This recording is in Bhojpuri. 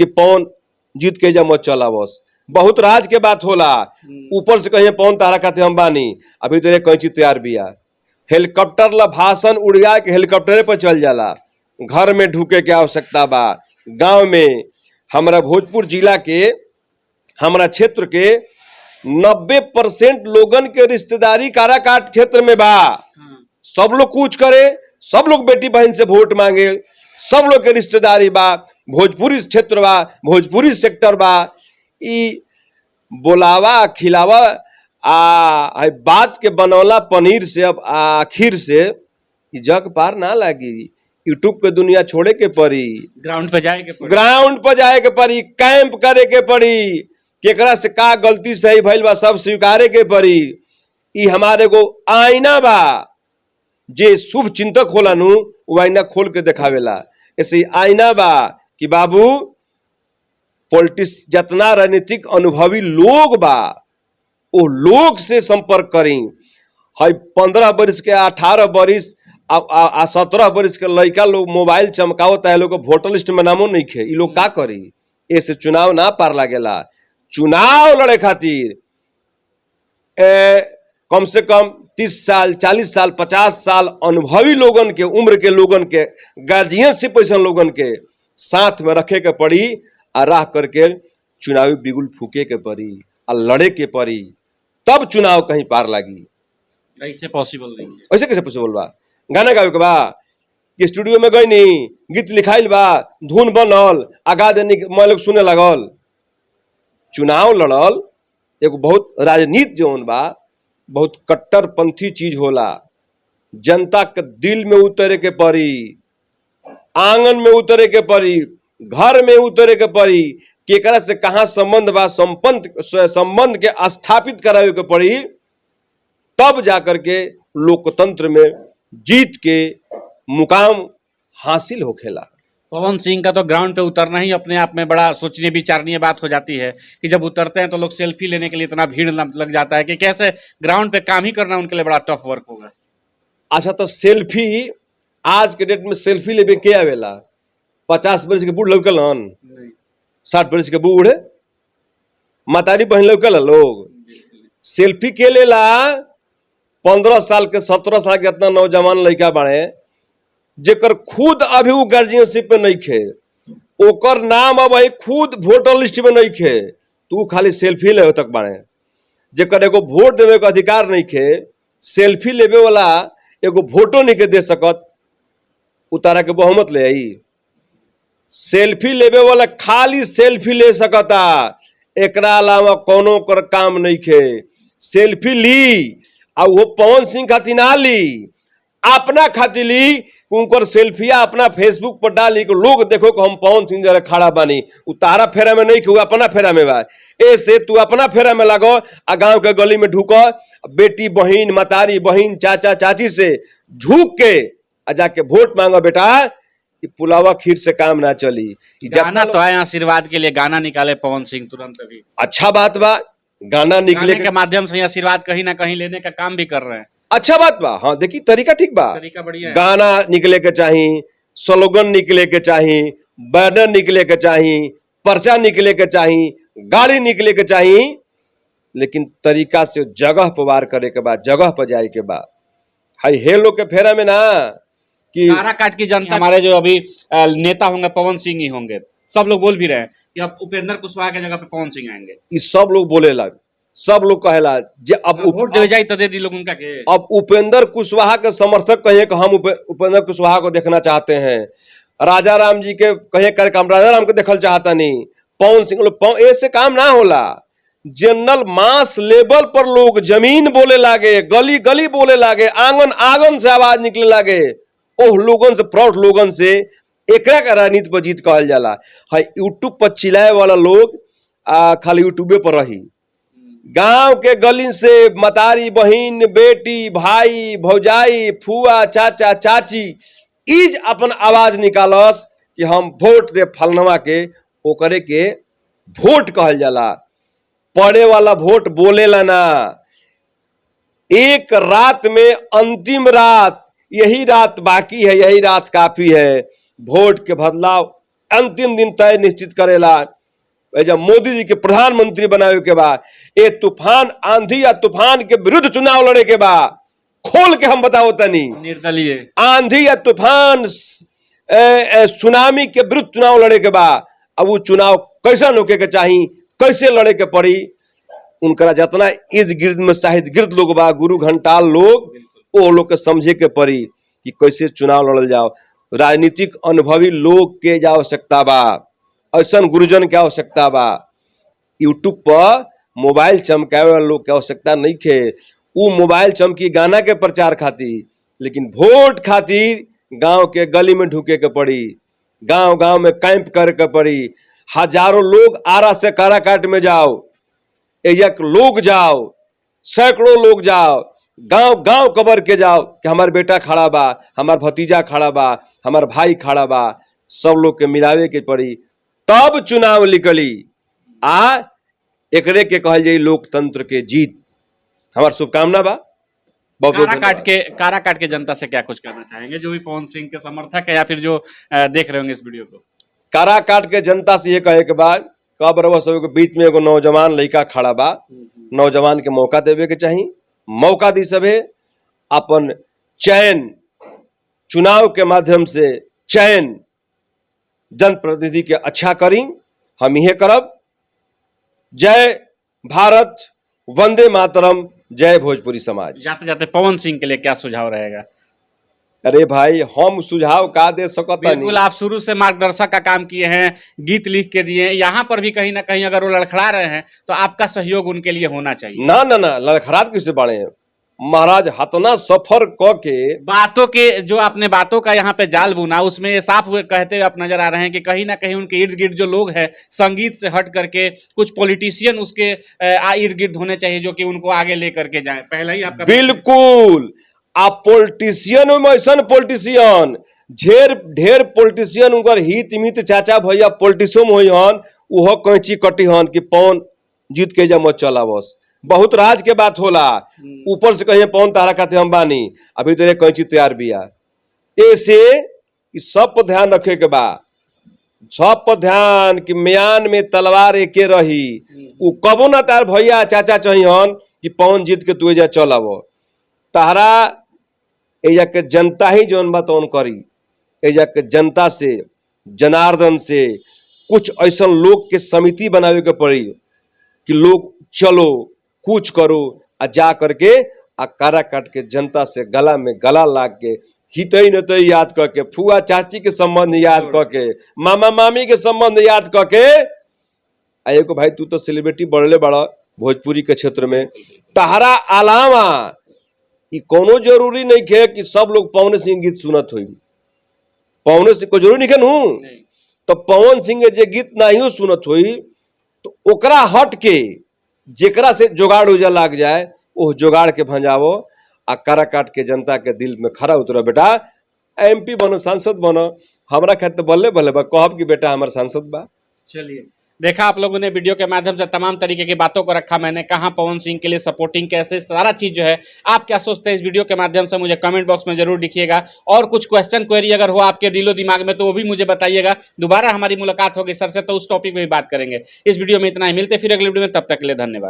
कि पवन जीत के जब मत चला बस बहुत राज के बात होला। ऊपर से कहिए पवन तारा खाते हम बानी, अभी तेरे कैंची तैयार बिया। हेलीकॉप्टर ला भाषण उड़िया के हेलीकॉप्टरे पर चल जाला। घर में ढुके के आवश्यकता बा। गांव में हमारा भोजपुर जिला के हमारा क्षेत्र के 90% लोगन के रिश्तेदारी काराकाट क्षेत्र में बा। सब लोग कूच करे, सब लोग बेटी बहन से वोट मांगे, सब लोग के रिश्तेदारी बा। भोजपुरी क्षेत्र बा, भोजपुरी सेक्टर बा। ई बोलावा खिलावा बात के बनौला पनीर से अब आखिर से जग पार ना लागी। यूट्यूब के दुनिया छोड़े के पड़ी, ग्राउंड पे जाए के पड़ी, ग्राउंड पर जाए के पड़ी, कैंप करे के पड़ी। केकरा से का गलती सही भइल बा सब स्वीकारे के पड़ी। ई हमारे को आईना बा। जे शुभ चिंतक होला नु वो आईना खोल के दिखावेला। ऐसे आईना बा कि बाबू पॉलिटिक्स जितना राजनीतिक अनुभवी लोग बा वो लोग से संपर्क करी। है 15 वर्ष के 18 वर्ष 17 वर्ष के लड़का लोग मोबाइल चमकावता है, लोग वोटर लिस्ट में नामो नहीं खे। लोग का करी? ऐसे चुनाव ना पार लागेला। चुनाव लड़े खातिर कम से कम 30 साल 40 साल 50 साल अनुभवी लोगन के उम्र के लोगन के गार्जियनशिप ऐसा लोगन के साथ में रखे के पड़ी और राह करके चुनावी बिगुल फूके के पड़ी और लड़े के पड़ी, तब चुनाव कहीं पार लागी। ऐसे पॉसिबल नहीं है। ऐसे कैसे पॉसिबल बा? गाना गावे के बा कि स्टूडियो में गई नी, गीत लिखाइल बा, धुन बनल, आगा देनी मैं लोग सुने लगल। चुनाव लड़ल एगो बहुत राजनीति जौन बा बहुत कट्टरपंथी चीज होला। जनता के दिल में उतरे के पड़ी, आंगन में उतरे के पड़ी, घर में उतरे के पड़ी। केकरा से कहाँ संबंध बा संबंध के स्थापित करावे के पड़ी, तब जाकर के लोकतंत्र में जीत के मुकाम हासिल होखेला। पवन सिंह का तो ग्राउंड पे उतरना ही अपने आप में बड़ा सोचनीय विचारणीय बात हो जाती है कि जब उतरते हैं तो लोग सेल्फी लेने के लिए इतना भीड़ लग जाता है कि कैसे ग्राउंड पे काम ही करना उनके लिए बड़ा टफ वर्क होगा। अच्छा तो सेल्फी आज के डेट में सेल्फी लेबे के आवेला? 50 वर्ष के बूढ़ लौकल हन, 60 वर्ष के बूढ़ मतारी बहन लौकल लोग। सेल्फी के लेला 15 साल के 17 साल के इतना नौजवान लड़का बाड़े जेकर खुद अभी वो गार्जियनशिप में नहीं खे, ओकर नाम अब खुद वोटर लिस्ट में नहीं खे, तू खाली सेल्फी ले तक बाड़े। जेकर एगो वोट देवे के अधिकार नहीं खे, सेल्फी लेवे वाला एगो वोटो नहीं के दे सकत, उतारा के बहुमत ले आई। सेल्फी लेवे वाला खाली सेल्फी ले सकता, एकरा अलावा कोनो कर काम नहीं खे। सेल्फी ली और वो पवन सिंह खातिर ना ली, अपना खातिर ली। उनकर सेल्फिया अपना फेसबुक पर डाली कि लोग देखो कि हम पवन सिंह जरा खड़ा बानी। उतारा फेरा में नहीं कि अपना फेरा में बा। ऐसे तू अपना फेरा में लगो आ गांव के गली में ढुको, बेटी बहन मतारी बहन चाचा चाची से झुक के आ जाके वोट मांगो। बेटा पुलावा खीर से काम ना चली। गाना तो आए आशीर्वाद के लिए, गाना निकाले पवन सिंह तुरंत अभी। अच्छा बात बा, गाना निकले के माध्यम से आशीर्वाद कहीं ना कहीं लेने का काम भी कर रहे हैं। अच्छा बात बा। हाँ देखी तरीका ठीक बा, तरीका बढ़िया है। गाना निकले के चाहिए, स्लोगन निकले के चाहिए, बैनर निकले के चाहिए, पर्चा निकले के चाहिए, गाड़ी निकले के चाहिए, लेकिन तरीका से जगह पर वार करे के बाद, जगह पर जाए के बाद। हाई हे लोग के फेरा में ना कि काराकाट की जनता, हमारे जो अभी नेता होंगे पवन सिंह ही होंगे, सब लोग बोल भी रहे हैं कि अब उपेंद्र कुशवाहा के जगह पे पवन सिंह आएंगे। ये सब लोग बोलेला, सब लोग कहेला जे अब वोट दे जाए तो दे दी लोग उनका के। अब उपेंद्र कुशवाहा के समर्थक कहे कि हम उपेंद्र कुशवाहा को देखना चाहते हैं, राजा राम जी के कहे कर हम राजा राम को देखल चाहता नहीं, पवन सिंह ऐसे काम ना होला। जनरल मास लेवल पर लोग जमीन बोले लागे, गली गली बोले लागे, आंगन आंगन से आवाज निकले लागे। ओह लोगन से प्रौढ़ लोगन से एकरा का राजनीति पर जीत कहल जाला। है यूट्यूब पर चिल्लाए वाला लोग खाली यूट्यूबे पर रही। गांव के गली से मतारी बहन बेटी भाई भौजाई फुआ चाचा चाची इज अपन आवाज निकालस कि हम वोट दे फलनवा के, ओकरे के वोट कहल जाला। पड़े वाला वोट बोलेला ना। एक रात में अंतिम रात, यही रात बाकी है, यही रात काफी है। वोट के बदलाव अंतिम दिन तय निश्चित करेला। जब मोदी जी के प्रधानमंत्री बनावे के बाद ये तूफान आंधी या तूफान के विरुद्ध चुनाव लड़े के बाद खोल के हम बताओ तनी, निर्दलीय आंधी या तूफान सुनामी के विरुद्ध चुनाव लड़े के बाद अब वो चुनाव कैसा होके के चाहिए, कैसे लड़े के पड़ी, उनका जितना इर्द गिर्द में शाहिद गिर्द लोग बा, गुरु घंटाल लोग, वो लोग के समझे के पड़ी कि कैसे चुनाव लड़ल जाओ। राजनीतिक अनुभवी लोग के जा आवश्यकता बा, ऐसा गुरुजन के आवश्यकता बा। यूट्यूब पर मोबाइल चमकावे वाला लोग के आवश्यकता नहीं खे। वो मोबाइल चमकी गाना के प्रचार खातिर, लेकिन वोट खातिर गांव के गली में ढुके के पड़ी, गांव गांव में कैंप करे के पड़ी। हजारों लोग आरा से काराकाट में जाओ, एक लोग जाओ, सैकड़ों लोग जाओ, गांव गांव कबर के जाओ कि हमार बेटा खड़ा बा, हमार भतीजा खड़ा बा, हमार भाई खड़ा बा, सब लोग के मिलावे के पड़ी, तब चुनाव निकली। आ एकरे के कहल जाई लोकतंत्र के जीत। हमार शुभकामना बा। बहुत काराकाट के जनता से क्या कुछ कहना चाहेंगे, जो भी पवन सिंह के समर्थक है या फिर जो देख रहे होंगे इस वीडियो को? काराकाट के जनता से ये कहे के बाद कब रहो सब के बीच में एगो नौजवान लड़का खड़ा बा, नौजवान के मौका देवे के चाहिए। मौका दी सभे अपन चयन चुनाव के माध्यम से चयन जनप्रतिनिधि के अच्छा करी। हम यह करब। जय भारत, वंदे मातरम, जय भोजपुरी समाज। जाते जाते पवन सिंह के लिए क्या सुझाव रहेगा? अरे भाई हम सुझाव का दे सकता नहीं। बिल्कुल, आप शुरू से मार्गदर्शक का काम किए हैं, गीत लिख के दिए हैं, यहाँ पर भी कहीं ना कहीं अगर वो लड़खड़ा रहे हैं तो आपका सहयोग उनके लिए होना चाहिए। ना ना ना, लड़खड़ात किससे बाड़े हैं महाराज, हतना सफर क के बातों के जो आपने बातों का यहाँ पे जाल बुना, उसमें ये साफ हुए कहते हुए आप नजर आ रहे हैं कि कहीं ना कहीं उनके इर्द गिर्द जो लोग हैं संगीत से हट करके कुछ पॉलिटिशियन उसके इर्द गिर्द होने चाहिए जो कि उनको आगे लेकर के जाए। पहले ही आपका बिल्कुल। आप पॉलिटिशियन में ऐसा पॉलिटिशियन ढेर पॉलिटिशियन उनकर हित मित चाचा भैया पॉलिटिशियन में होन, उहो कैंची कटी हन कि पवन जीत के जा मत चला। बस बहुत राज के बात होला। ऊपर से कहिए पवन तारा खाते हम बानी, अभी तो कैंची तैयार बिया। ऐसे सब पर ध्यान रखे के बा, सब पर ध्यान कि म्यान में तलवार एके रही। उ कबो ना तार भैया चाचा चाहिए कि पवन जीत के तू जा चल आवो। तारा एजा के जनता ही जौन बा तौन करी। एजा के जनता से, जनार्दन से कुछ ऐसा लोग के समिति बनावे के पड़ी कि लोग चलो कुछ करो, आ जा करके आ काराकाट के जनता से गला में गला लाग के हितई नतई याद करके, फुआ चाची के संबंध याद करके, मामा मामी के संबंध याद करके। आये को भाई तू तो सेलिब्रिटी बढ़ले बड़ा भोजपुरी के क्षेत्र में, तहरा अलावा ई कोनो जरूरी नहीं है कि सब लोग पवन सिंह गीत सुनत हुई। पवन सिंह को जरूरी नहीं है तो पवन सिंह जे गीत नहीं सुनत हुई तो ओकरा हट के जेकरा से जुगाड़ हो जा लाग जाए वो जुगाड़ के भंजावो। आ काराकाट के जनता के दिल में खरा उतरो। बेटा MP बनो, सांसद बनो। हमरा खातिर तो बल्ले बल्ले बा कहब कि बेटा हमार सांसद बा। चलिए, देखा आप लोगों ने वीडियो के माध्यम से तमाम तरीके की बातों को रखा मैंने, कहा पवन सिंह के लिए सपोर्टिंग कैसे सारा चीज जो है। आप क्या सोचते हैं इस वीडियो के माध्यम से मुझे कमेंट बॉक्स में जरूर लिखिएगा। और कुछ क्वेश्चन क्वेरी अगर हो आपके दिलो दिमाग में तो वो भी मुझे बताइएगा। दोबारा हमारी मुलाकात होगी सर से तो उस टॉपिक में भी बात करेंगे। इस वीडियो में इतना ही, मिलते फिर अगले वीडियो में, तब तक के लिए धन्यवाद।